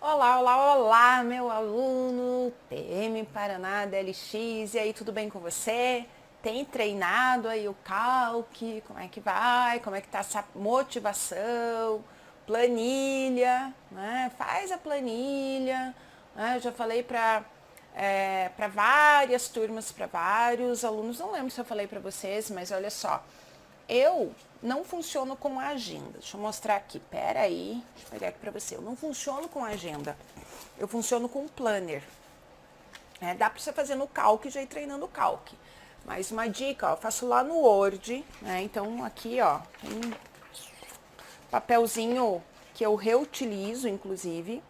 Olá, olá, olá, meu aluno PM Paraná DLX, e aí, tudo bem com você? Tem treinado aí o calque? Como é que vai? Como é que tá essa motivação? Planilha, né? Faz a planilha, né? Eu já falei para várias turmas, para vários alunos, não lembro se eu falei para vocês, mas olha só, eu não funciono com a agenda. Deixa eu mostrar aqui. Pera aí. Deixa eu pegar aqui pra você. Eu não funciono com a agenda. Eu funciono com planner. Dá pra você fazer no Calc e já ir treinando o Calc. Mas uma dica, ó, eu faço lá no Word, né? Então aqui, ó, tem um papelzinho que eu reutilizo, inclusive.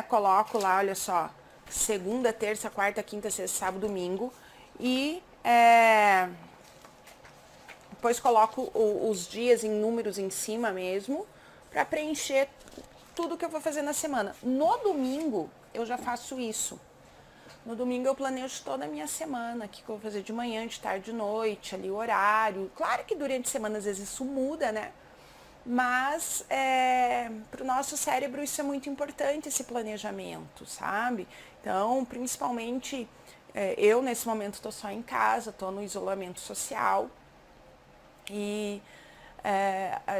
Coloco lá, olha só, segunda, terça, quarta, quinta, sexta, sábado, domingo. E depois coloco os dias em números em cima mesmo, para preencher tudo que eu vou fazer na semana. No domingo, eu já faço isso. No domingo eu planejo toda a minha semana, o que eu vou fazer de manhã, de tarde, de noite, ali o horário. Claro que durante a semana às vezes isso muda, né? Mas para o nosso cérebro isso é muito importante, esse planejamento, sabe? Então, principalmente, eu nesse momento estou só em casa, estou no isolamento social. E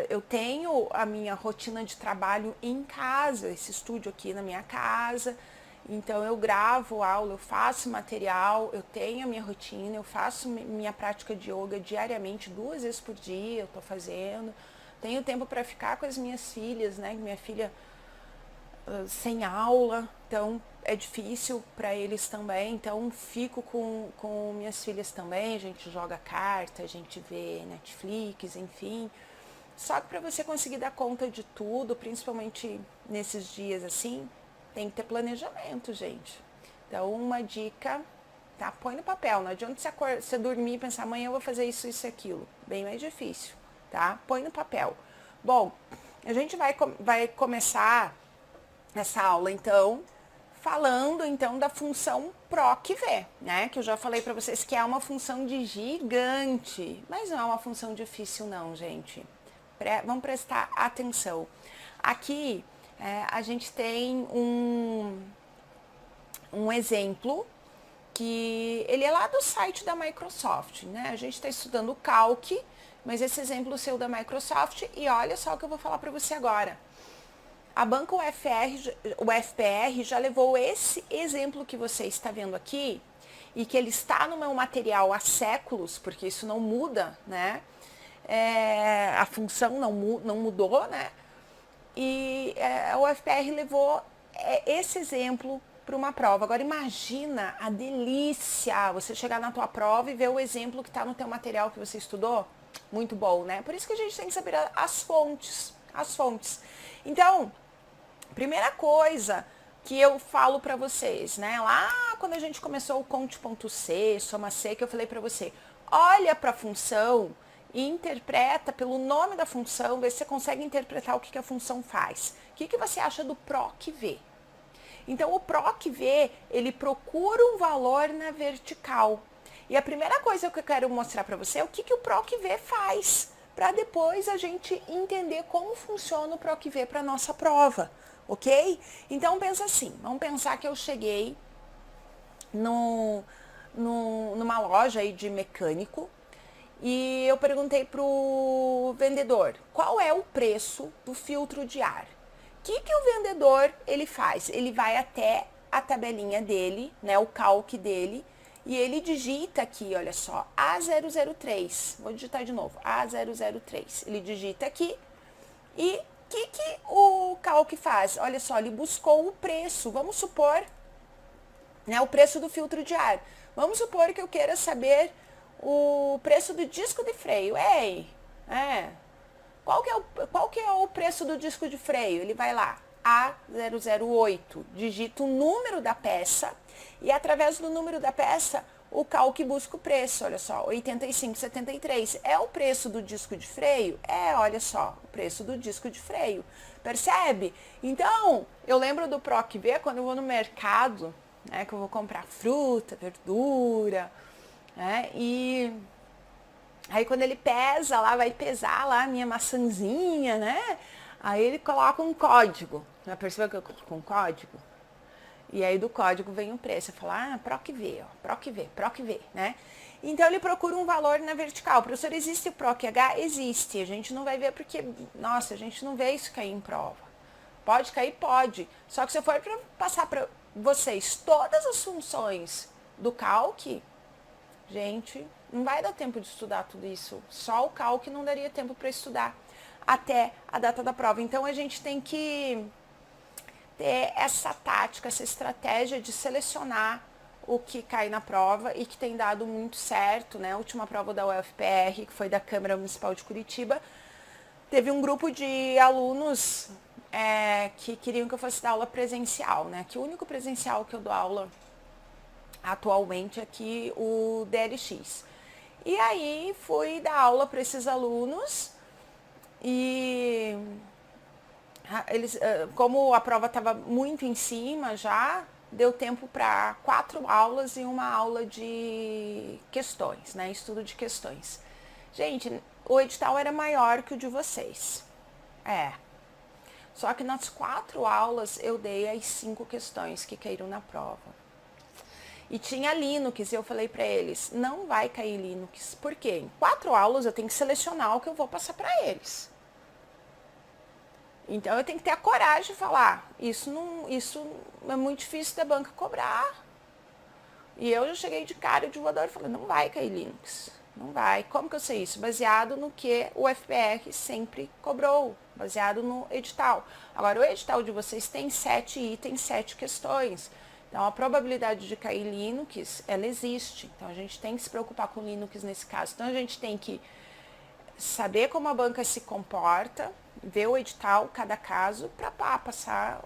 eu tenho a minha rotina de trabalho em casa, esse estúdio aqui na minha casa. Então eu gravo aula, eu faço material, eu tenho a minha rotina, eu faço minha prática de yoga diariamente, 2 vezes por dia eu tô fazendo. Tenho tempo para ficar com as minhas filhas, né? Minha filha sem aula, então é difícil para eles também, então fico com minhas filhas também, a gente joga carta, a gente vê Netflix, enfim. Só que para você conseguir dar conta de tudo, principalmente nesses dias assim, tem que ter planejamento, gente. Então uma dica, tá? Põe no papel, não adianta você dormir e pensar, amanhã eu vou fazer isso, isso e aquilo. Bem mais difícil, tá? Põe no papel. Bom, a gente vai começar nessa aula, então, falando então da função PROC-V, né? Que eu já falei para vocês que é uma função de gigante, mas não é uma função difícil não, gente. Vamos prestar atenção. Aqui a gente tem um exemplo que ele é lá do site da Microsoft, né? A gente está estudando o Calc, mas esse exemplo seu da Microsoft, e olha só o que eu vou falar para você agora. A banca UFPR já levou esse exemplo que você está vendo aqui, e que ele está no meu material há séculos, porque isso não muda, né? A função não mudou, né? E a UFPR levou esse exemplo para uma prova. Agora imagina a delícia você chegar na tua prova e ver o exemplo que está no teu material que você estudou. Muito bom, né? Por isso que a gente tem que saber as fontes. As fontes. Então, primeira coisa que eu falo para vocês, né? Lá quando a gente começou o conte.c, soma C, que eu falei para você, olha para a função e interpreta pelo nome da função, vê se você consegue interpretar o que a função faz. O que você acha do PROC-V? Então, o PROC-V, ele procura um valor na vertical. E a primeira coisa que eu quero mostrar para você é o que o PROC-V faz, para depois a gente entender como funciona o PROC-V para a nossa prova, ok? Então, pensa assim, vamos pensar que eu cheguei numa loja aí de mecânico, e eu perguntei para o vendedor, qual é o preço do filtro de ar? O que o vendedor ele faz? Ele vai até a tabelinha dele, né, o calque dele, e ele digita aqui, olha só, A003. Vou digitar de novo, A003. Ele digita aqui e o que o calque faz? Olha só, ele buscou o preço, vamos supor, né, o preço do filtro de ar. Vamos supor que eu queira saber o preço do disco de freio. Ei, qual que é o preço do disco de freio? Ele vai lá, A008, digita o número da peça e através do número da peça o calque busca o preço, olha só, 85,73. É o preço do disco de freio? Olha só, o preço do disco de freio. Percebe? Então, eu lembro do PROC-V quando eu vou no mercado, né, que eu vou comprar fruta, verdura, né, e aí quando ele pesa lá, vai pesar lá a minha maçãzinha, né? Aí ele coloca um código. Já percebeu que eu coloco um código? E aí do código vem o preço. Eu falo, PROC V, ó, PROC V, PROC V, né? Então ele procura um valor na vertical. Professor, existe o PROC H? Existe. A gente não vai ver porque, nossa, a gente não vê isso cair em prova. Pode cair? Pode. Só que se eu for passar para vocês todas as funções do calc, gente, não vai dar tempo de estudar tudo isso. Só o calc não daria tempo para estudar até a data da prova. Então a gente tem que ter essa tática, essa estratégia de selecionar o que cai na prova e que tem dado muito certo, né? A última prova da UFPR, que foi da Câmara Municipal de Curitiba, teve um grupo de alunos que queriam que eu fosse dar aula presencial, né? Que o único presencial que eu dou aula atualmente é aqui o DLX. E aí fui dar aula para esses alunos e eles, como a prova estava muito em cima já, deu tempo para 4 aulas e uma aula de questões, né? Estudo de questões. Gente, o edital era maior que o de vocês. Só que nas 4 aulas eu dei as 5 questões que caíram na prova. E tinha Linux, e eu falei para eles, não vai cair Linux. Por quê? Em 4 aulas eu tenho que selecionar o que eu vou passar para eles. Então eu tenho que ter a coragem de falar, isso é muito difícil da banca cobrar. E eu já cheguei de cara de voador e falei, não vai cair Linux. Não vai. Como que eu sei isso? Baseado no que o FPR sempre cobrou, baseado no edital. Agora, o edital de vocês tem 7 itens, 7 questões. Então, a probabilidade de cair Linux, ela existe. Então, a gente tem que se preocupar com Linux nesse caso. Então, a gente tem que saber como a banca se comporta, ver o edital, cada caso, para passar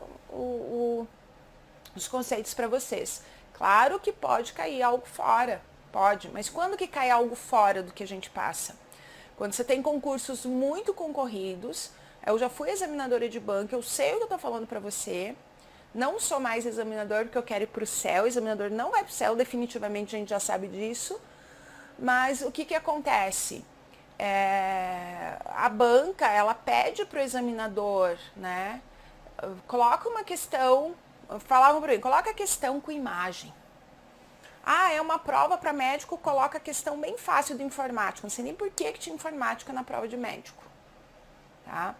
os conceitos para vocês. Claro que pode cair algo fora, pode, mas quando que cai algo fora do que a gente passa? Quando você tem concursos muito concorridos, eu já fui examinadora de banca, eu sei o que eu estou falando para você, não sou mais examinador porque eu quero ir para o céu, examinador não vai para o céu, definitivamente a gente já sabe disso, mas o que acontece? A banca, ela pede para o examinador, né, coloca uma questão, falavam para mim, coloca a questão com imagem. É uma prova para médico, coloca a questão bem fácil do informático. Não sei nem por que tinha informática na prova de médico. Tá?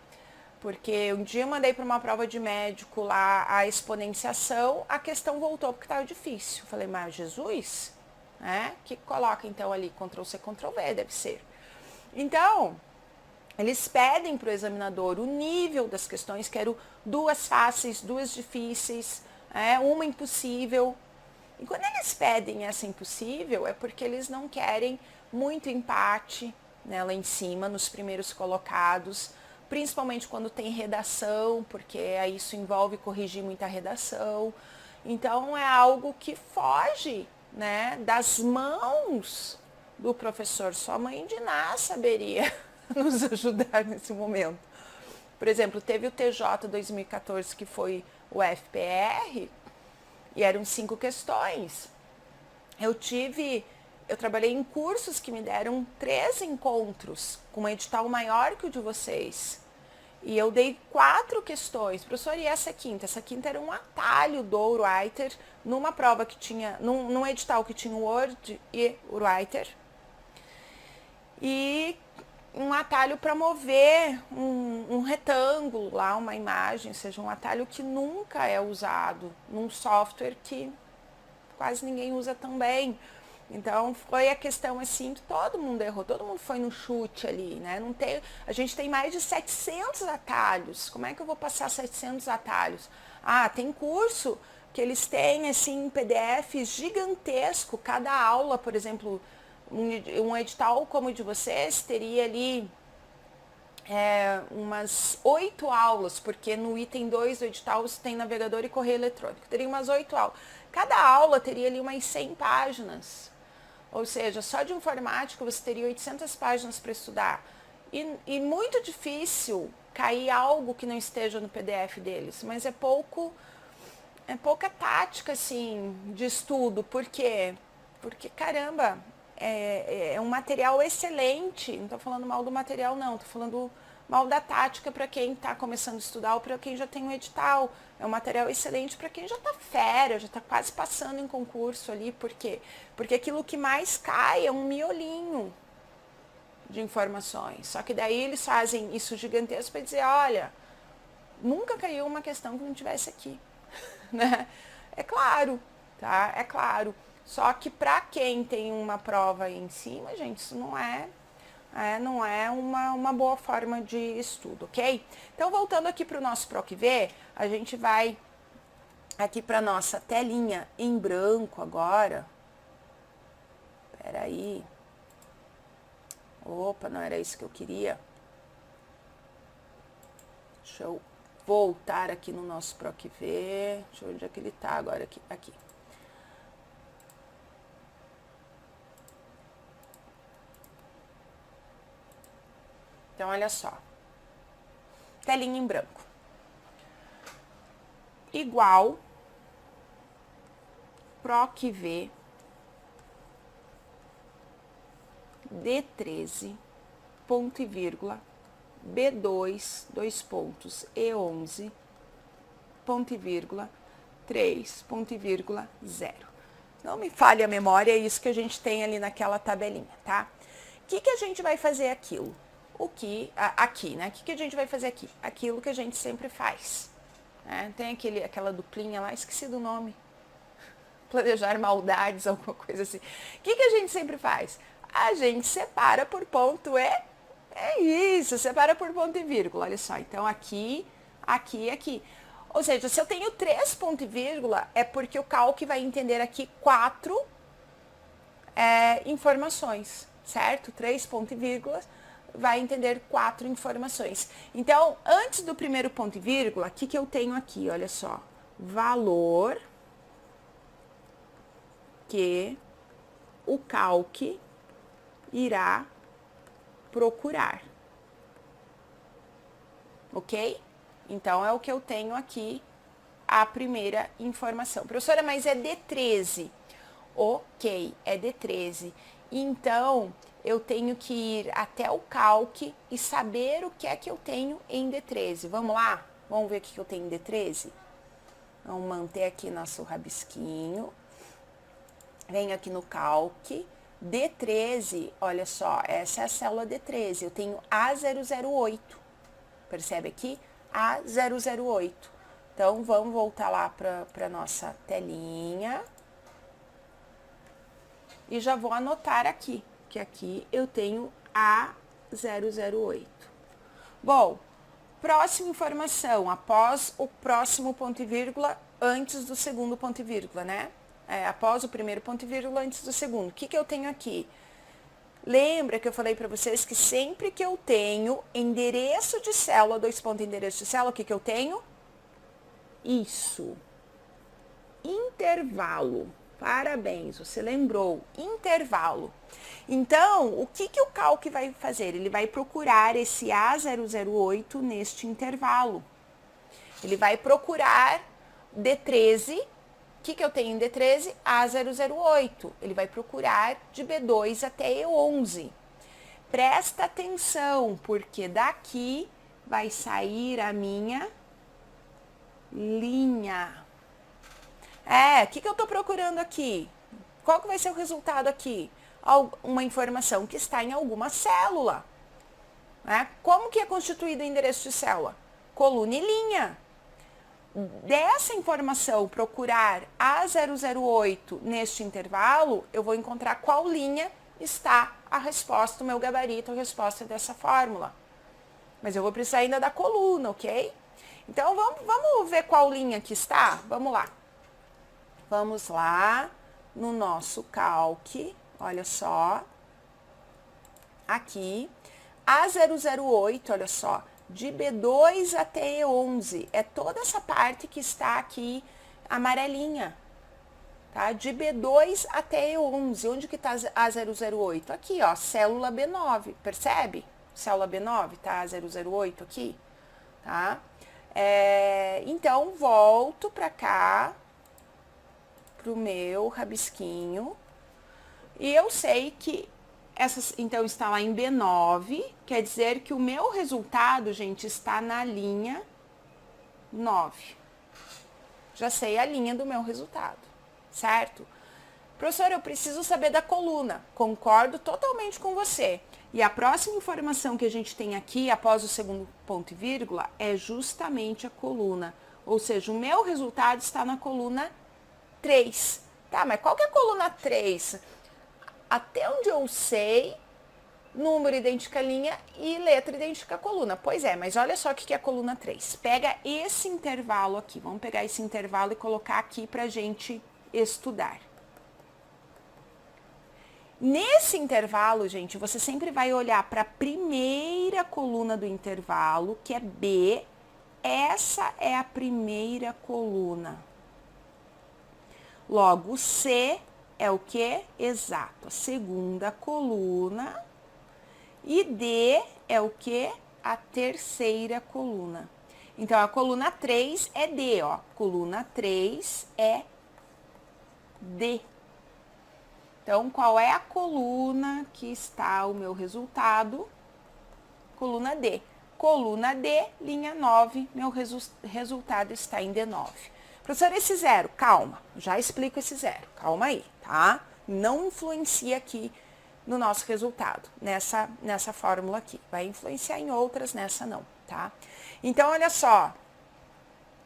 Porque um dia eu mandei para uma prova de médico lá a exponenciação, a questão voltou porque estava difícil. Falei, mas Jesus, né? Que coloca então ali Ctrl+C, Ctrl+V, deve ser. Então, eles pedem para o examinador o nível das questões, quero 2 fáceis, 2 difíceis, uma impossível. E quando eles pedem essa impossível, é porque eles não querem muito empate, né, lá em cima, nos primeiros colocados, principalmente quando tem redação, porque aí isso envolve corrigir muita redação. Então, é algo que foge, né, das mãos do professor. Sua mãe de Ná saberia nos ajudar nesse momento. Por exemplo, teve o TJ 2014, que foi o FPR, e eram 5 questões. Eu trabalhei em cursos que me deram 3 encontros, com um edital maior que o de vocês. E eu dei 4 questões. Professor, e essa quinta? Essa quinta era um atalho do Writer, numa prova que tinha, num edital que tinha o Word e o Writer. E um atalho para mover um retângulo lá, uma imagem, ou seja, um atalho que nunca é usado num software que quase ninguém usa também. Então, foi a questão assim que todo mundo errou, todo mundo foi no chute ali, né? A gente tem mais de 700 atalhos, como é que eu vou passar 700 atalhos? Tem curso que eles têm, assim, PDFs gigantesco, cada aula, por exemplo, um edital como o de vocês teria ali umas 8 aulas, porque no item 2 do edital você tem navegador e correio eletrônico. Teria umas 8 aulas. Cada aula teria ali umas 100 páginas. Ou seja, só de informática você teria 800 páginas para estudar. E muito difícil cair algo que não esteja no PDF deles. Mas é pouca tática, assim, de estudo. Por quê? Porque, caramba, um material excelente. Não estou falando mal do material, não. Estou falando mal da tática para quem está começando a estudar ou para quem já tem um edital. É um material excelente para quem já está fera, já está quase passando em concurso ali. Por quê? Porque aquilo que mais cai é um miolinho de informações. Só que daí eles fazem isso gigantesco para dizer, olha, nunca caiu uma questão que não tivesse aqui. Né? É claro, tá? É claro. Só que para quem tem uma prova aí em cima, gente, isso não é uma boa forma de estudo, ok? Então, voltando aqui para o nosso PROC-V, a gente vai aqui para nossa telinha em branco agora. Peraí. Opa, não era isso que eu queria. Deixa eu voltar aqui no nosso PROC-V. Deixa eu ver onde é que ele tá agora aqui. Então, olha só. Telinha em branco. Igual PROC-V D13, ponto e vírgula, B2, dois pontos, E11, ponto e vírgula, 3, ponto e vírgula, 0. Não me falhe a memória, é isso que a gente tem ali naquela tabelinha, tá? O que a gente vai fazer aquilo? Aqui, né? O que a gente vai fazer aqui? Aquilo que a gente sempre faz. Né? Tem aquela duplinha lá, esqueci do nome. Planejar maldades, alguma coisa assim. O que a gente sempre faz? A gente separa por ponto é isso, separa por ponto e vírgula, olha só. Então, aqui, aqui e aqui. Ou seja, se eu tenho 3 ponto e vírgula, é porque o Calc vai entender aqui 4 informações, certo? 3 ponto e vírgula vai entender 4 informações. Então, antes do primeiro ponto e vírgula, o que eu tenho aqui? Olha só, valor que o Calc irá procurar. Ok? Então, é o que eu tenho aqui, a primeira informação. Professora, mas é D13. Ok, é D13. Então, eu tenho que ir até o Calc e saber o que é que eu tenho em D13. Vamos lá? Vamos ver o que eu tenho em D13? Vamos manter aqui nosso rabisquinho. Venho aqui no Calc. D13, olha só, essa é a célula D13. Eu tenho A008. Percebe aqui? A008. Então, vamos voltar lá para nossa telinha. E já vou anotar aqui, que aqui eu tenho A008. Bom, próxima informação, após o próximo ponto e vírgula, antes do segundo ponto e vírgula, né? Após o primeiro ponto e vírgula, antes do segundo. O que eu tenho aqui? Lembra que eu falei para vocês que sempre que eu tenho endereço de célula, dois pontos endereço de célula, o que eu tenho? Isso. Intervalo. Parabéns, você lembrou. Intervalo. Então, o que o Calc vai fazer? Ele vai procurar esse A008 neste intervalo. Ele vai procurar D13. O que eu tenho em D13? A008. Ele vai procurar de B2 até E11. Presta atenção, porque daqui vai sair a minha linha. O que eu estou procurando aqui? Qual que vai ser o resultado aqui? Uma informação que está em alguma célula. Né? Como que é constituído o endereço de célula? Coluna e linha. Dessa informação, procurar A008 neste intervalo, eu vou encontrar qual linha está a resposta, o meu gabarito, a resposta dessa fórmula. Mas eu vou precisar ainda da coluna, ok? Então, vamos ver qual linha que está? Vamos lá. Vamos lá no nosso Calc, olha só, aqui, A008, olha só, de B2 até E11, é toda essa parte que está aqui amarelinha, tá? De B2 até E11, onde que está A008? Aqui, ó, célula B9, percebe? Célula B9, tá? A008 aqui, tá? Então, volto para cá, pro meu rabisquinho E eu sei que então está lá em B9, quer dizer que o meu resultado, gente, está na linha 9. Já sei a linha do meu resultado, certo? Professor, eu preciso saber da coluna. Concordo totalmente com você. E a próxima informação que a gente tem aqui, após o segundo ponto e vírgula, é justamente a coluna. Ou seja, o meu resultado está na coluna 3. Tá, mas qual que é a coluna 3? Até onde eu sei, número idêntica à linha e letra idêntica à coluna. Pois é, mas olha só o que é a coluna 3. Pega esse intervalo aqui. Vamos pegar esse intervalo e colocar aqui para a gente estudar. Nesse intervalo, gente, você sempre vai olhar para a primeira coluna do intervalo, que é B. Essa é a primeira coluna. Logo, C é o que? Exato, a segunda coluna. E D é o que? A terceira coluna. Então, a coluna 3 é D, ó. Coluna 3 é D. Então, qual é a coluna que está o meu resultado? Coluna D. Coluna D, linha 9, meu resultado está em D9. Professor, esse zero, calma, já explico esse zero, calma aí, tá? Não influencia aqui no nosso resultado, nessa fórmula aqui. Vai influenciar em outras, nessa não, tá? Então, olha só,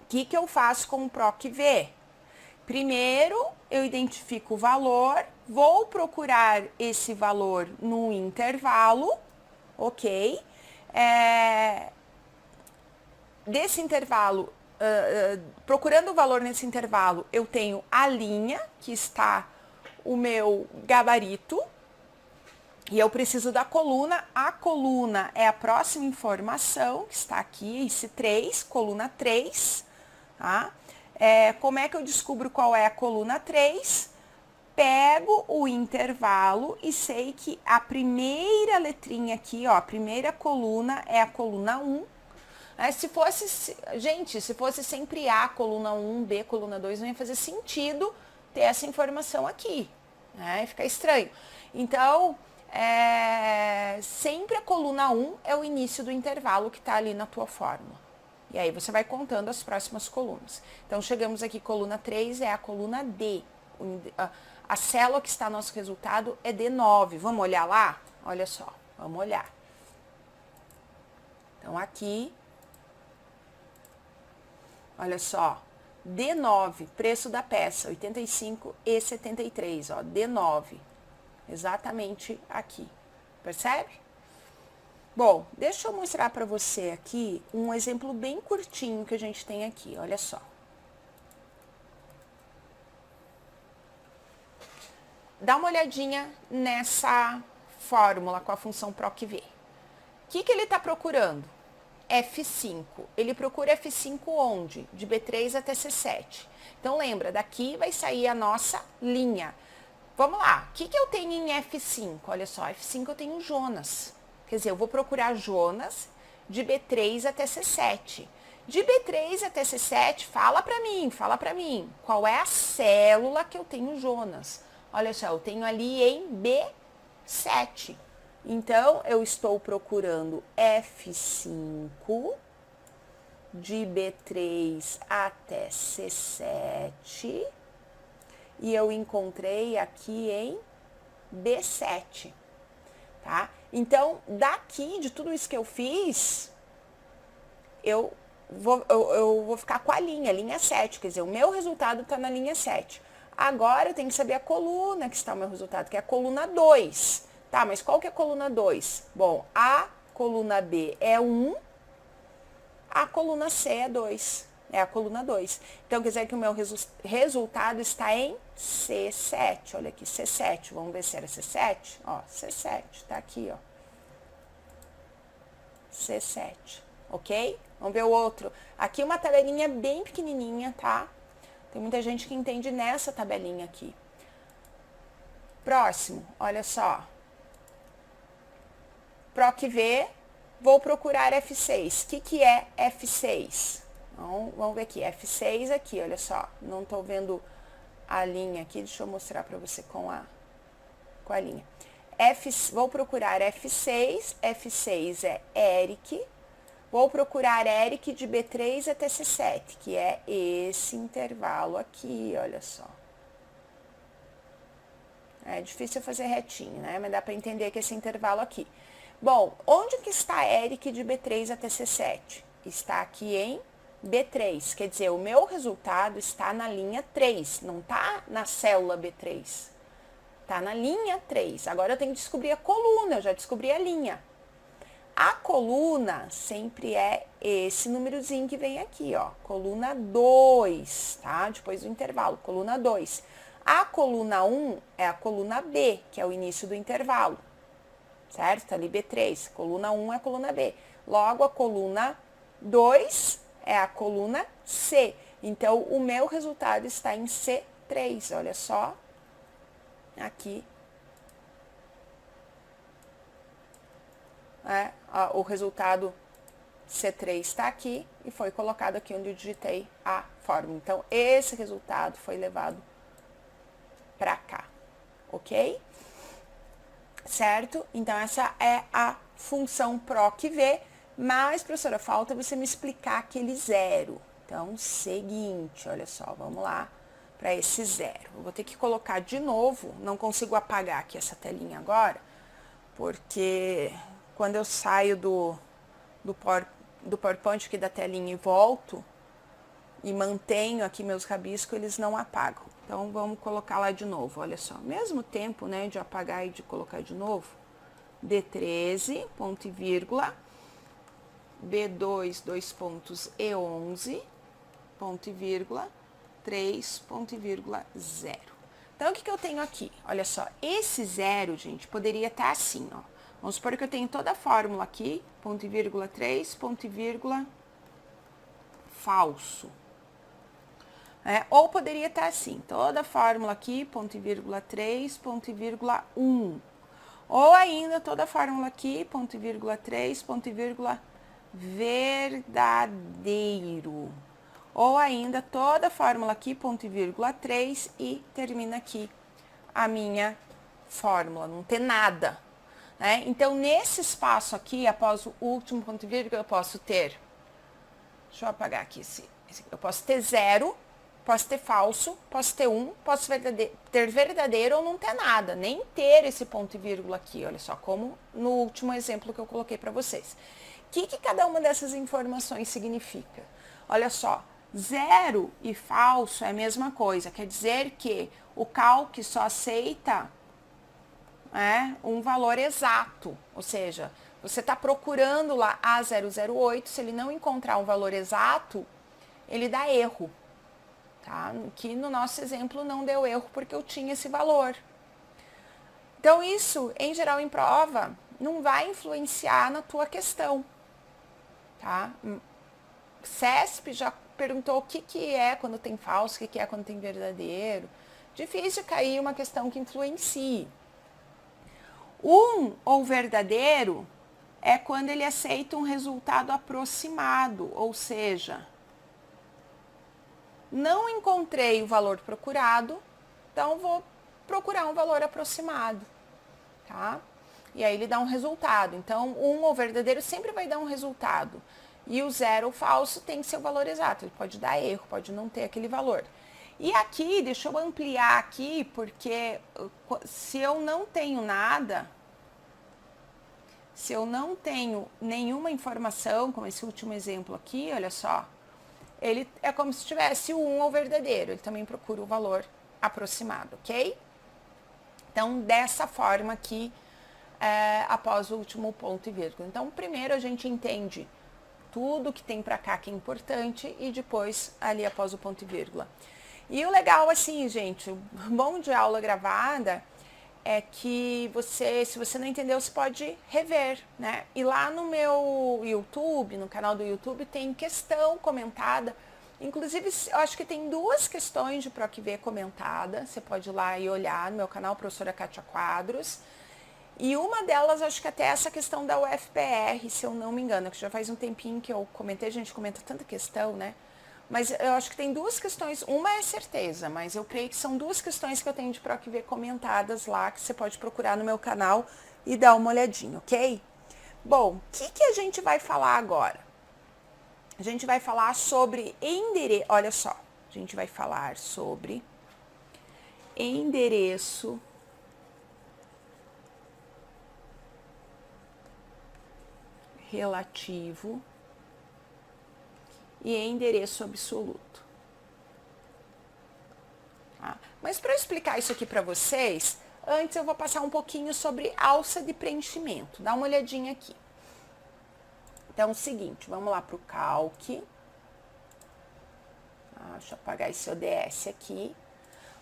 o que eu faço com o PROC-V? Primeiro, eu identifico o valor, vou procurar esse valor no intervalo, ok? Desse intervalo, procurando o valor nesse intervalo, eu tenho a linha, que está o meu gabarito, e eu preciso da coluna. A coluna é a próxima informação, que está aqui, esse 3, coluna 3, tá? Como é que eu descubro qual é a coluna 3? Pego o intervalo e sei que a primeira letrinha aqui, ó, a primeira coluna é a coluna 1. Se fosse sempre A, coluna 1, B, coluna 2, não ia fazer sentido ter essa informação aqui, né? Fica estranho. Então, sempre a coluna 1 é o início do intervalo que está ali na tua fórmula. E aí você vai contando as próximas colunas. Então, chegamos aqui, coluna 3 é a coluna D. A célula que está no nosso resultado é D9. Vamos olhar lá? Olha só, vamos olhar. Então, aqui, olha só, D9, preço da peça, 85,73, ó, D9. Exatamente aqui. Percebe? Bom, deixa eu mostrar para você aqui um exemplo bem curtinho que a gente tem aqui, olha só. Dá uma olhadinha nessa fórmula com a função PROC-V. O que ele está procurando? F5. Ele procura F5 onde? De B3 até C7. Então, lembra, daqui vai sair a nossa linha. Vamos lá, o que eu tenho em F5? Olha só, F5 eu tenho Jonas. Quer dizer, eu vou procurar Jonas de B3 até C7. De B3 até C7, fala para mim, qual é a célula que eu tenho Jonas? Olha só, eu tenho ali em B7. Então, eu estou procurando F5 de B3 até C7 e eu encontrei aqui em B7, tá? Então, daqui, de tudo isso que eu fiz, eu vou ficar com a linha 7, quer dizer, o meu resultado está na linha 7. Agora, eu tenho que saber a coluna que está o meu resultado, que é a coluna 2. Tá, mas qual que é a coluna 2? Bom, a coluna B é 1, a coluna C é 2. É a coluna 2. Então, quer dizer que o meu resultado está em C7. Olha aqui, C7. Vamos ver se era C7. Ó, C7. Tá aqui, ó. C7. Ok? Vamos ver o outro. Aqui uma tabelinha bem pequenininha, tá? Tem muita gente que entende nessa tabelinha aqui. Próximo, olha só. PROC-V, vou procurar F6. O que é F6? Então, vamos ver aqui, F6 aqui, olha só. Não estou vendo a linha aqui, deixa eu mostrar para você com a com a linha. Vou procurar F6, F6 é Eric. Vou procurar Eric de B3 até C7, que é esse intervalo aqui, olha só. É difícil fazer retinho, né? Mas dá para entender que esse intervalo aqui. Bom, onde que está Eric de B3 até C7? Está aqui em B3, quer dizer, o meu resultado está na linha 3, não está na célula B3. Está na linha 3. Agora eu tenho que descobrir a coluna, eu já descobri a linha. A coluna sempre é esse númerozinho que vem aqui, ó. Coluna 2, tá? Depois do intervalo, coluna 2. A coluna 1 é a coluna B, que é o início do intervalo. Certo? Tá ali B3. Coluna 1 é a coluna B. Logo, a coluna 2 é a coluna C. Então, o meu resultado está em C3. Olha só. Aqui. O resultado C3 está aqui e foi colocado aqui onde eu digitei a fórmula. Então, esse resultado foi levado para cá, ok? Certo? Então, essa é a função PROC-V, mas, professora, falta você me explicar aquele zero. Então, seguinte, olha só, vamos lá para esse zero. Eu vou ter que colocar de novo, não consigo apagar aqui essa telinha agora, porque quando eu saio do PowerPoint aqui da telinha e volto, e mantenho aqui meus rabiscos, eles não apagam. Então, vamos colocar lá de novo, olha só. Mesmo tempo, né, de apagar e de colocar de novo. D13, ponto e vírgula. B2, 2 pontos e 11, ponto e vírgula. 3, ponto e vírgula, 0. Então, o que eu tenho aqui? Olha só, esse zero, gente, poderia estar assim, ó. Vamos supor que eu tenho toda a fórmula aqui, ponto e vírgula 3, ponto e vírgula, falso. Ou poderia estar assim, toda a fórmula aqui, ponto e vírgula 3, ponto e vírgula 1. Ou ainda toda a fórmula aqui, ponto e vírgula 3, ponto e vírgula, verdadeiro. Ou ainda toda a fórmula aqui, ponto e vírgula 3, e termina aqui a minha fórmula, não ter nada. Né? Então, nesse espaço aqui, após o último ponto e vírgula, eu posso ter, deixa eu apagar aqui, eu posso ter 0, posso ter falso, posso ter 1, posso ter verdadeiro ou não ter nada, nem ter esse ponto e vírgula aqui, olha só, como no último exemplo que eu coloquei para vocês. O que cada uma dessas informações significa? Olha só, 0 e falso é a mesma coisa, quer dizer que o calc só aceita um valor exato, ou seja, você está procurando lá A008, se ele não encontrar um valor exato, ele dá erro, tá? Que no nosso exemplo não deu erro porque eu tinha esse valor. Então, isso, em geral, em prova, não vai influenciar na tua questão, tá? CESP já perguntou o que é quando tem falso, o que é quando tem verdadeiro. Difícil cair uma questão que influencie. Ou verdadeiro é quando ele aceita um resultado aproximado, ou seja, não encontrei o valor procurado, então vou procurar um valor aproximado, tá? E aí ele dá um resultado. Então, ou verdadeiro sempre vai dar um resultado. E o 0 falso tem que ser o valor exato. Ele pode dar erro, pode não ter aquele valor. E aqui, deixa eu ampliar aqui, porque se eu não tenho nada, se eu não tenho nenhuma informação, como esse último exemplo aqui, olha só, ele é como se tivesse o 1 ou verdadeiro, ele também procura o valor aproximado, ok? Então, dessa forma aqui, após o último ponto e vírgula. Então, primeiro a gente entende tudo que tem para cá que é importante e depois ali após o ponto e vírgula. E o legal, assim, gente, o bom de aula gravada é que se você não entendeu, você pode rever, né? E lá no meu YouTube, no canal do YouTube, tem questão comentada. Inclusive, eu acho que tem 2 questões de PROC-V comentada. Você pode ir lá e olhar no meu canal, professora Kátia Quadros. E uma delas, acho que até essa questão da UFPR, se eu não me engano, que já faz um tempinho que eu comentei, a gente comenta tanta questão, né? Mas eu acho que tem duas questões, uma é certeza, mas eu creio que são duas questões que eu tenho de PROC V comentadas lá, que você pode procurar no meu canal e dar uma olhadinha, ok? Bom, o que a gente vai falar agora? A gente vai falar sobre endereço, olha só, a gente vai falar sobre endereço relativo e endereço absoluto. Tá? Mas para eu explicar isso aqui para vocês, antes eu vou passar um pouquinho sobre alça de preenchimento. Dá uma olhadinha aqui. Então, é o seguinte, vamos lá para o Calc. Deixa eu apagar esse ODS aqui.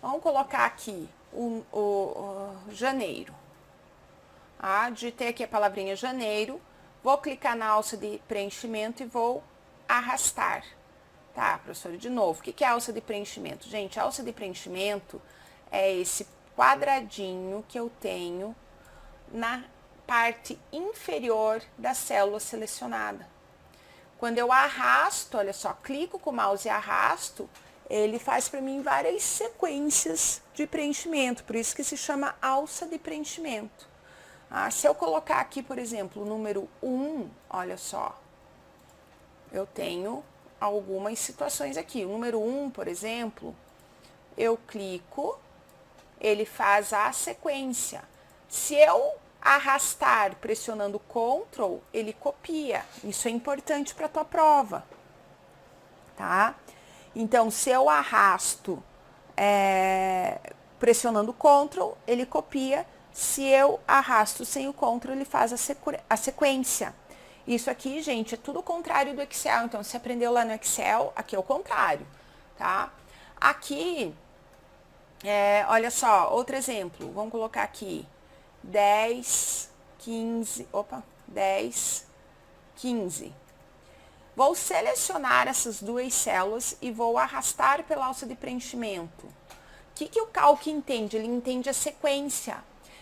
Vamos colocar aqui o janeiro. Digitei aqui a palavrinha janeiro. Vou clicar na alça de preenchimento e vou arrastar. Tá, professora, de novo, o que é alça de preenchimento? Gente, a alça de preenchimento é esse quadradinho que eu tenho na parte inferior da célula selecionada. Quando eu arrasto, olha só, clico com o mouse e arrasto, ele faz para mim várias sequências de preenchimento, por isso que se chama alça de preenchimento. Se eu colocar aqui, por exemplo, o número 1, olha só, eu tenho algumas situações aqui. O número 1, por exemplo, eu clico, ele faz a sequência. Se eu arrastar pressionando Ctrl, ele copia. Isso é importante para a tua prova, tá? Então, se eu arrasto pressionando Ctrl, ele copia. Se eu arrasto sem o Ctrl, ele faz a sequência. Isso aqui, gente, é tudo o contrário do Excel. Então, você aprendeu lá no Excel, aqui é o contrário, tá? Aqui, olha só, outro exemplo. Vamos colocar aqui 10, 15, 10, 15. Vou selecionar essas duas células e vou arrastar pela alça de preenchimento. O que o Calc entende? Ele entende a sequência.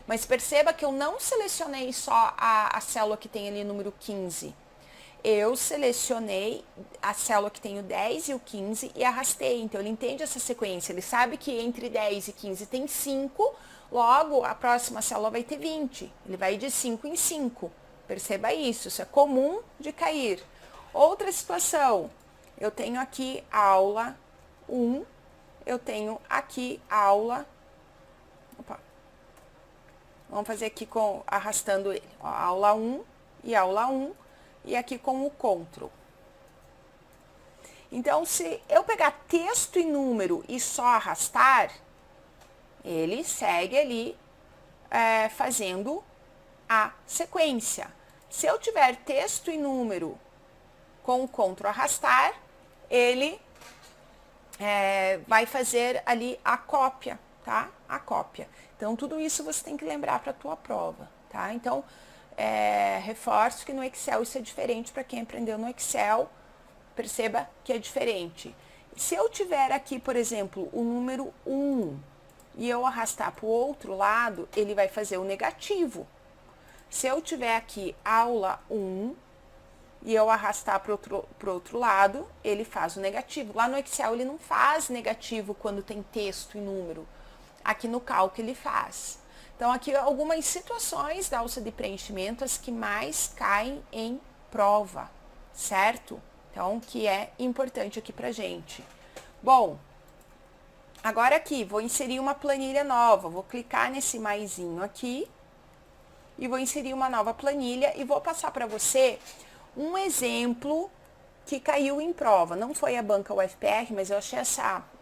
Mas perceba que eu não selecionei só a célula que tem ali número 15. Eu selecionei a célula que tem o 10 e o 15 e arrastei. Então, ele entende essa sequência. Ele sabe que entre 10 e 15 tem 5, logo a próxima célula vai ter 20. Ele vai de 5 em 5. Perceba isso é comum de cair. Outra situação, eu tenho aqui aula 1, eu tenho aqui aula... Vamos fazer aqui arrastando ele. Aula 1 e aula 1 e aqui com o Ctrl. Então, se eu pegar texto e número e só arrastar, ele segue ali fazendo a sequência. Se eu tiver texto e número com o Ctrl arrastar, ele vai fazer ali a cópia, tá? A cópia. Então, tudo isso você tem que lembrar para a tua prova, tá? Então, reforço que no Excel isso é diferente para quem aprendeu no Excel, perceba que é diferente. Se eu tiver aqui, por exemplo, o número 1 e eu arrastar para o outro lado, ele vai fazer o negativo. Se eu tiver aqui aula 1 e eu arrastar para o outro lado, ele faz o negativo. Lá no Excel ele não faz negativo quando tem texto e número. Aqui no Calc ele faz. Então, aqui algumas situações da alça de preenchimento, as que mais caem em prova, certo? Então, que é importante aqui pra gente. Bom, agora aqui, vou inserir uma planilha nova. Vou clicar nesse maisinho aqui e vou inserir uma nova planilha e vou passar para você um exemplo que caiu em prova. Não foi a banca UFPR, mas eu achei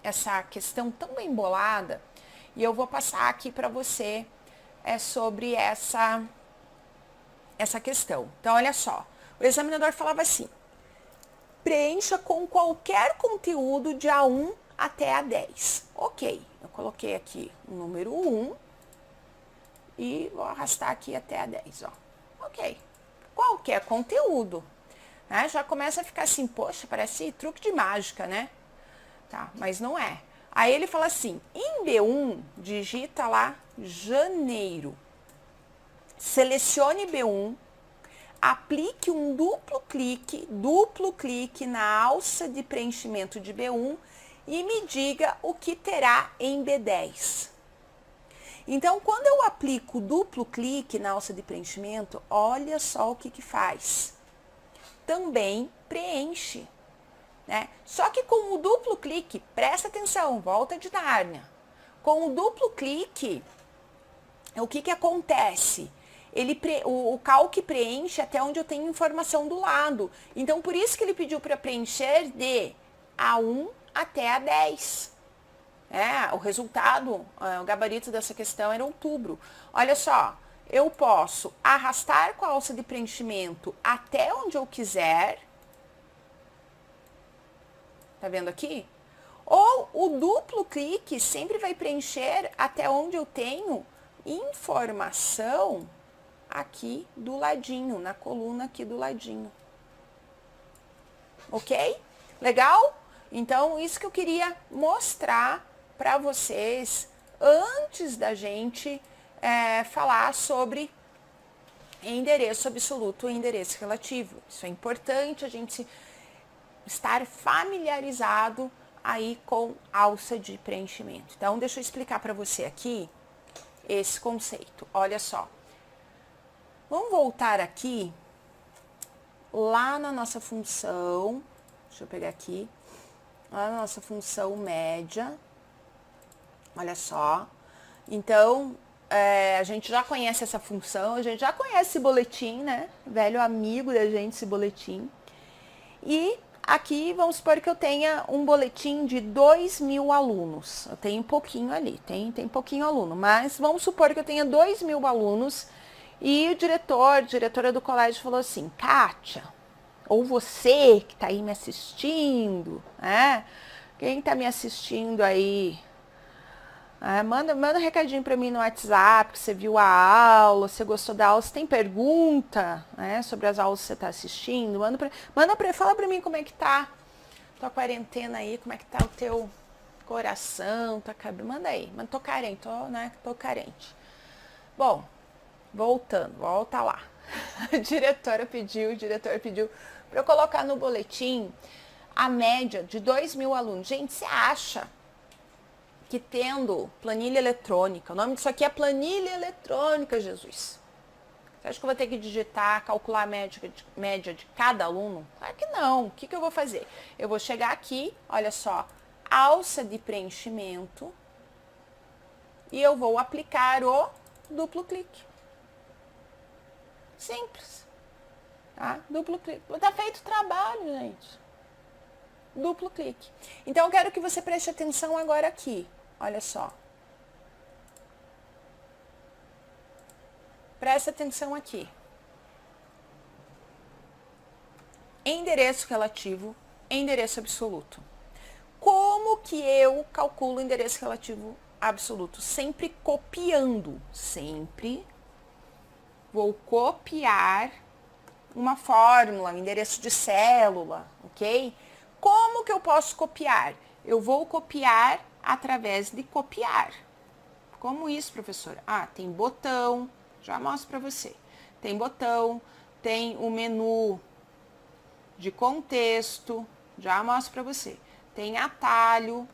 essa questão tão bem bolada e eu vou passar aqui para você sobre essa questão. Então, olha só, o examinador falava assim: preencha com qualquer conteúdo de A1 até A10. Ok, eu coloquei aqui o número 1 e vou arrastar aqui até A10, ó. Ok, qualquer conteúdo. Né? Já começa a ficar assim, poxa, parece truque de mágica, né? Tá, mas não é. Aí ele fala assim, em B1, digita lá janeiro. Selecione B1, aplique um duplo clique na alça de preenchimento de B1 e me diga o que terá em B10. Então, quando eu aplico duplo clique na alça de preenchimento, olha só o que faz. Também preenche, né? Só que com o duplo clique, presta atenção, volta de Nárnia. Com o duplo clique, o que acontece? O calque preenche até onde eu tenho informação do lado. Então, por isso que ele pediu para preencher de A1 até A10. O resultado, o gabarito dessa questão era outubro. Olha só, eu posso arrastar com a alça de preenchimento até onde eu quiser. Tá vendo aqui? Ou o duplo clique sempre vai preencher até onde eu tenho informação aqui do ladinho, na coluna aqui do ladinho. Ok? Legal? Então, isso que eu queria mostrar para vocês antes da gente falar sobre endereço absoluto e endereço relativo. Isso é importante a gente estar familiarizado aí com alça de preenchimento. Então, deixa eu explicar para você aqui esse conceito. Olha só. Vamos voltar aqui lá na nossa função. Deixa eu pegar aqui. Lá na nossa função média. Olha só. Então, a gente já conhece essa função, a gente já conhece esse boletim, né? Velho amigo da gente, esse boletim. E aqui, vamos supor que eu tenha um boletim de 2.000 alunos. Eu tenho um pouquinho ali, tem pouquinho aluno, mas vamos supor que eu tenha 2.000 alunos e o diretora do colégio falou assim, Kátia, ou você que está aí me assistindo, né? Quem está me assistindo aí, manda um recadinho para mim no WhatsApp, que você viu a aula, você gostou da aula, você tem pergunta, né, sobre as aulas que você está assistindo, fala para mim como é que tá tua quarentena aí, como é que tá o teu coração, manda aí, mas tô carente, tô carente. Bom, volta lá. O diretor pediu para eu colocar no boletim a média de 2.000 alunos. Gente, você acha que tendo planilha eletrônica, o nome disso aqui é planilha eletrônica, Jesus. Você acha que eu vou ter que digitar, calcular a média de cada aluno? Claro que não. O que eu vou fazer? Eu vou chegar aqui, olha só, alça de preenchimento e eu vou aplicar o duplo clique. Simples. Tá? Duplo clique. Tá feito o trabalho, gente. Duplo clique. Então, eu quero que você preste atenção agora aqui. Olha só. Presta atenção aqui. Endereço relativo, endereço absoluto. Como que eu calculo endereço relativo absoluto? Sempre copiando. Sempre vou copiar uma fórmula, um endereço de célula, ok? Como que eu posso copiar? Eu vou copiar através de copiar. Como isso, professora? Tem botão, já mostro para você. Tem botão, tem o menu de contexto, já mostro para você. Tem atalho,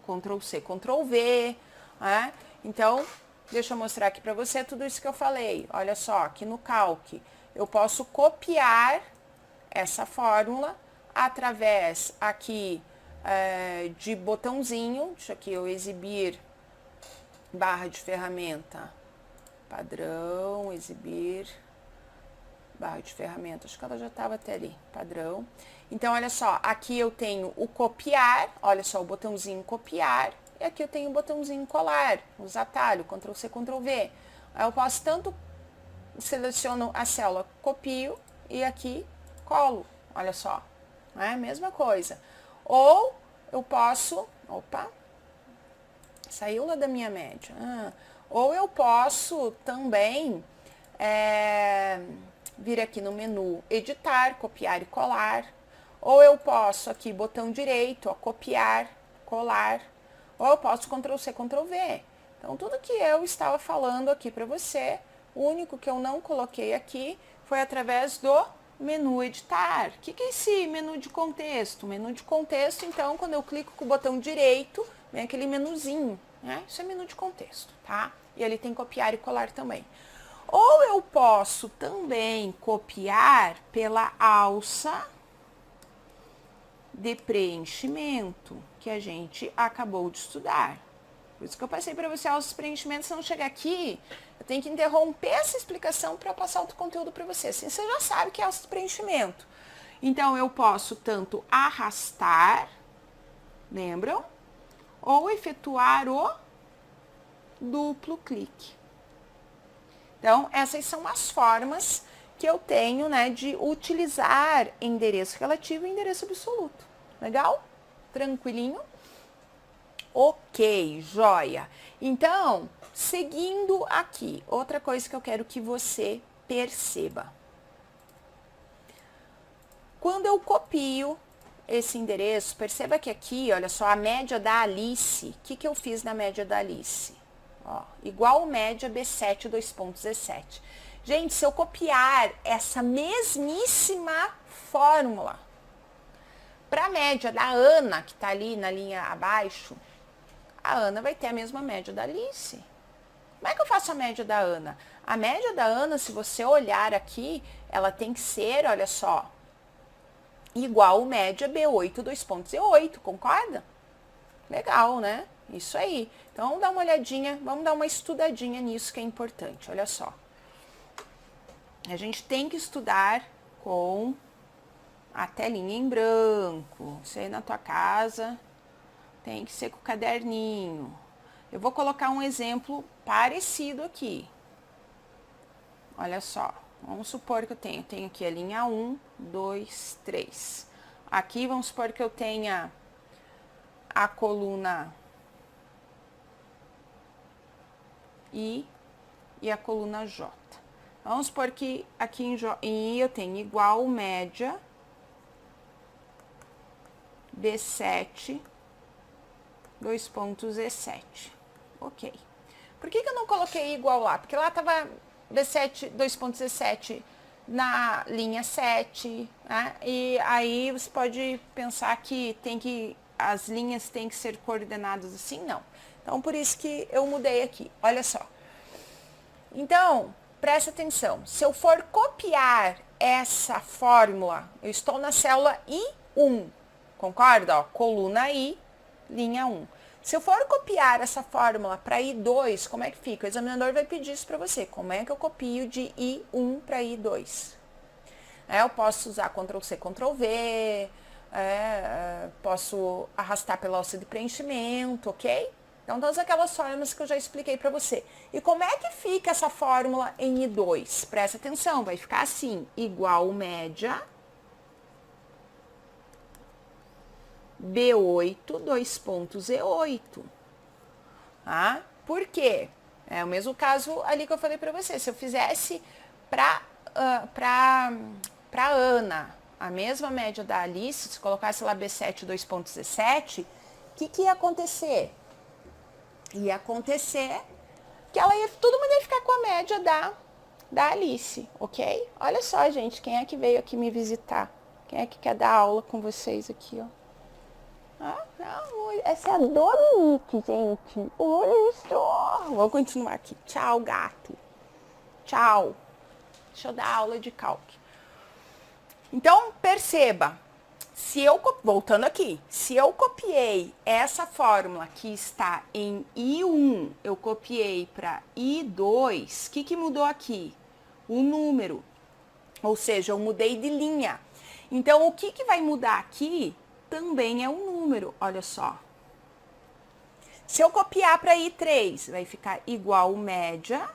Ctrl C, Ctrl V, né? Então, deixa eu mostrar aqui para você tudo isso que eu falei. Olha só, aqui no Calc, eu posso copiar essa fórmula através aqui de botãozinho, deixa aqui eu exibir barra de ferramenta, padrão, exibir, barra de ferramenta, acho que ela já estava até ali, padrão. Então, olha só, aqui eu tenho o copiar, olha só, o botãozinho copiar, e aqui eu tenho o botãozinho colar, os atalhos, Ctrl C, Ctrl V. Aí eu posso tanto seleciono a célula, copio e aqui colo, olha só, é a mesma coisa. Ou eu posso, saiu lá da minha média. Ou eu posso também vir aqui no menu editar, copiar e colar. Ou eu posso aqui, botão direito, copiar, colar. Ou eu posso Ctrl C, Ctrl V. Então, tudo que eu estava falando aqui para você, o único que eu não coloquei aqui Foi através do menu editar. O que é esse menu de contexto? Menu de contexto, então, quando eu clico com o botão direito, vem aquele menuzinho, né? Isso é menu de contexto, tá? E ali tem copiar e colar também. Ou eu posso também copiar pela alça de preenchimento, que a gente acabou de estudar. Por isso que eu passei para você alças de preenchimento. Se não chegar aqui, eu tenho que interromper essa explicação para passar outro conteúdo para você. Assim você já sabe que é alça de preenchimento. Então, eu posso tanto arrastar, lembram? Ou efetuar o duplo clique. Então, essas são as formas que eu tenho, né, de utilizar endereço relativo e endereço absoluto. Legal? Tranquilinho? Ok, joia. Então, seguindo aqui, outra coisa que eu quero que você perceba. Quando eu copio esse endereço, perceba que aqui, olha só, a média da Alice, o que eu fiz na média da Alice? Ó, igual média B7, 2.17. Gente, se eu copiar essa mesmíssima fórmula para a média da Ana, que está ali na linha abaixo, a Ana vai ter a mesma média da Alice. Como é que eu faço a média da Ana? A média da Ana, se você olhar aqui, ela tem que ser, olha só, igual média B8, 2.08, concorda? Legal, né? Isso aí. Então, vamos dar uma olhadinha, vamos dar uma estudadinha nisso que é importante. Olha só. A gente tem que estudar com a telinha em branco. Você aí na tua casa tem que ser com o caderninho. Eu vou colocar um exemplo parecido aqui. Olha só. Vamos supor que eu tenho aqui a linha 1, 2, 3. Aqui vamos supor que eu tenha a coluna I e a coluna J. Vamos supor que aqui em I eu tenho igual média B7, 2.17. Ok. Por que eu não coloquei igual lá? Porque lá estava B7, 2.17 na linha 7, né? E aí você pode pensar que as linhas têm que ser coordenadas assim, não. Então, por isso que eu mudei aqui. Olha só. Então, presta atenção. Se eu for copiar essa fórmula, eu estou na célula I1, concorda? Ó, coluna I, linha 1. Se eu for copiar essa fórmula para I2, como é que fica? O examinador vai pedir isso para você. Como é que eu copio de I1 para I2? Eu posso usar Ctrl+C, Ctrl+V, posso arrastar pela alça de preenchimento, ok? Então, todas aquelas fórmulas que eu já expliquei para você. E como é que fica essa fórmula em I2? Presta atenção, vai ficar assim, igual média B8, 2.Z8. Tá? Por quê? É o mesmo caso ali que eu falei para você. Se eu fizesse para Ana a mesma média da Alice, se colocasse lá B7, 2.17, o que ia acontecer? Ia acontecer que todo mundo ia ficar com a média da Alice, ok? Olha só, gente, quem é que veio aqui me visitar? Quem é que quer dar aula com vocês aqui, ó? Não, essa é a Dominique, gente. Olha isso. Vou continuar aqui. Tchau, gato. Tchau. Deixa eu dar aula de cálculo. Então, perceba. Voltando aqui, se eu copiei essa fórmula que está em I1, eu copiei para I2, o que mudou aqui? O número. Ou seja, eu mudei de linha. Então, o que vai mudar aqui também é o número, olha só. Se eu copiar para I3, vai ficar igual média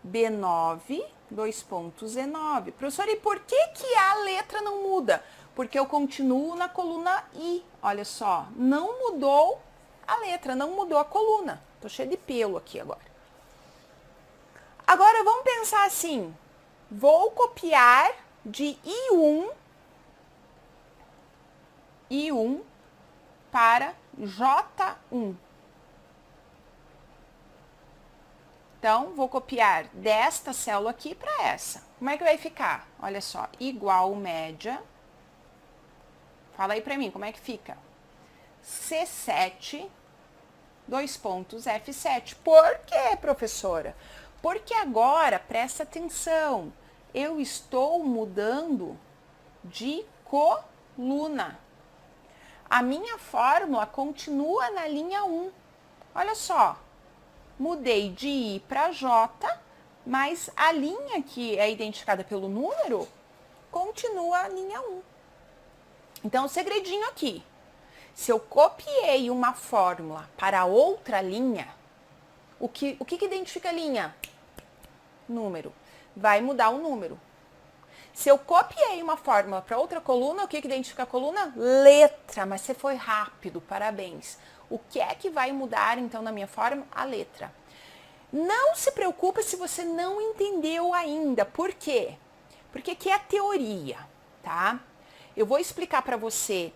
B9, 2.Z9. Professor, e por que a letra não muda? Porque eu continuo na coluna I, olha só. Não mudou a letra, não mudou a coluna. Tô cheia de pelo aqui agora. Agora, vamos pensar assim. Vou copiar de I1 para J1. Então, vou copiar desta célula aqui para essa. Como é que vai ficar? Olha só, igual média. Fala aí para mim, como é que fica? C7, dois pontos, F7. Por quê, professora? Porque agora, presta atenção, eu estou mudando de coluna. A minha fórmula continua na linha 1. Olha só, mudei de I para J, mas a linha que é identificada pelo número continua a linha 1. Então, o segredinho aqui, se eu copiei uma fórmula para outra linha, o que identifica a linha? Número. Vai mudar o número. Se eu copiei uma fórmula para outra coluna, o que identifica a coluna? Letra, mas você foi rápido, parabéns. O que é que vai mudar, então, na minha fórmula? A letra. Não se preocupe se você não entendeu ainda. Por quê? Porque aqui é a teoria, tá? Eu vou explicar para você,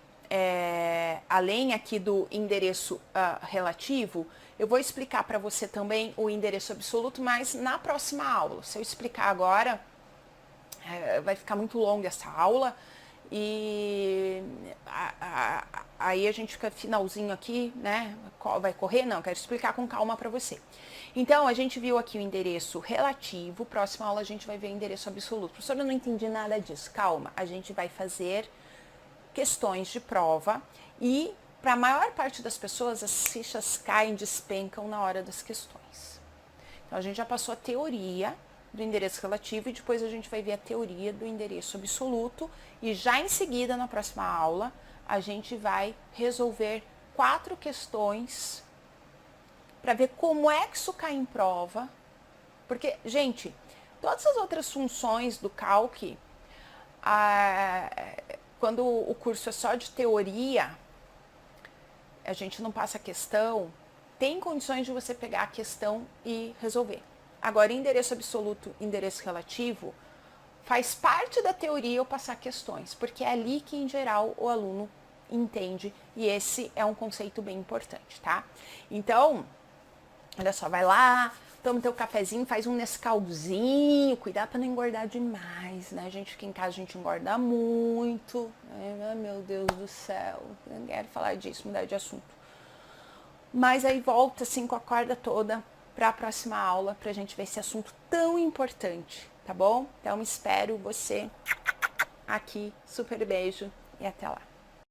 além aqui do endereço relativo, eu vou explicar para você também o endereço absoluto, mas na próxima aula. Se eu explicar agora, vai ficar muito longa essa aula e aí a gente fica finalzinho aqui, né? Vai correr? Não, quero explicar com calma para você. Então, a gente viu aqui o endereço relativo, próxima aula a gente vai ver o endereço absoluto. Professora, eu não entendi nada disso. Calma, a gente vai fazer questões de prova e para a maior parte das pessoas as fichas caem, despencam na hora das questões. Então, a gente já passou a teoria do endereço relativo e depois a gente vai ver a teoria do endereço absoluto e já em seguida, na próxima aula, a gente vai resolver 4 questões para ver como é que isso cai em prova, porque, gente, todas as outras funções do Calc, quando o curso é só de teoria, a gente não passa a questão, tem condições de você pegar a questão e resolver. Agora, endereço absoluto, endereço relativo, faz parte da teoria eu passar questões, porque é ali que, em geral, o aluno entende, e esse é um conceito bem importante, tá? Então, olha só, vai lá, toma teu cafezinho, faz um Nescauzinho, cuidado para não engordar demais, né? A gente aqui em casa, a gente engorda muito, né? Meu Deus do céu, não quero falar disso, mudar de assunto. Mas aí volta assim com a corda toda para a próxima aula, para a gente ver esse assunto tão importante, tá bom? Então, espero você aqui, super beijo e até lá.